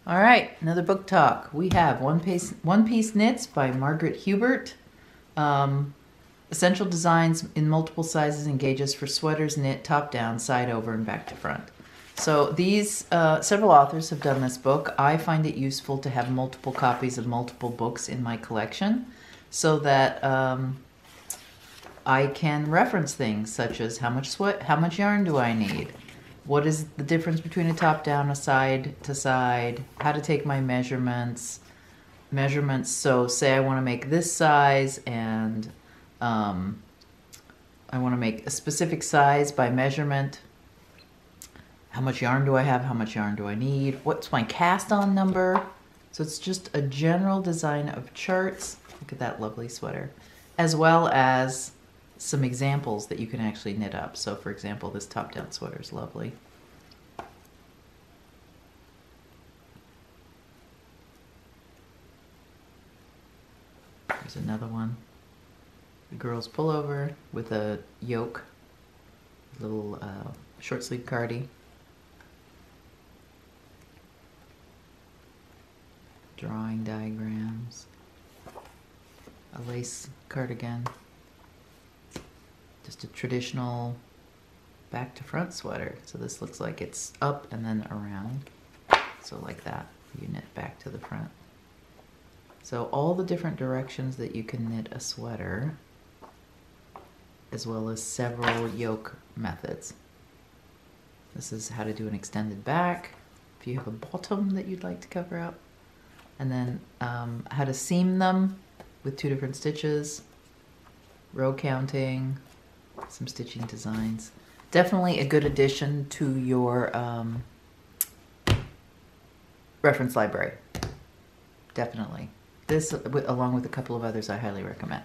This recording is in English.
All right, another book talk. We have One Piece Knits by Margaret Hubert. Essential designs in multiple sizes and gauges for sweaters knit top down, side over, and back to front. So these, several authors have done this book. I find it useful to have multiple copies of multiple books in my collection so that I can reference things such as how much yarn do I need? What is the difference between a top down, a side to side? How to take my measurements. So say I want to make this size and I want to make a specific size by measurement. How much yarn do I have? How much yarn do I need? What's my cast on number? So it's just a general design of charts. Look at that lovely sweater. As well as some examples that you can actually knit up. So for example, this top-down sweater is lovely. There's another one. The girl's pullover with a yoke, little short sleeve cardi. Drawing diagrams. A lace cardigan. Just a traditional back to front sweater. So this looks like it's up and then around. So like that, you knit back to the front. So all the different directions that you can knit a sweater, as well as several yoke methods. This is how to do an extended back, if you have a bottom that you'd like to cover up. And then how to seam them with 2 different stitches, row counting, some stitching designs. Definitely a good addition to your reference library. Definitely. This, along with a couple of others, I highly recommend.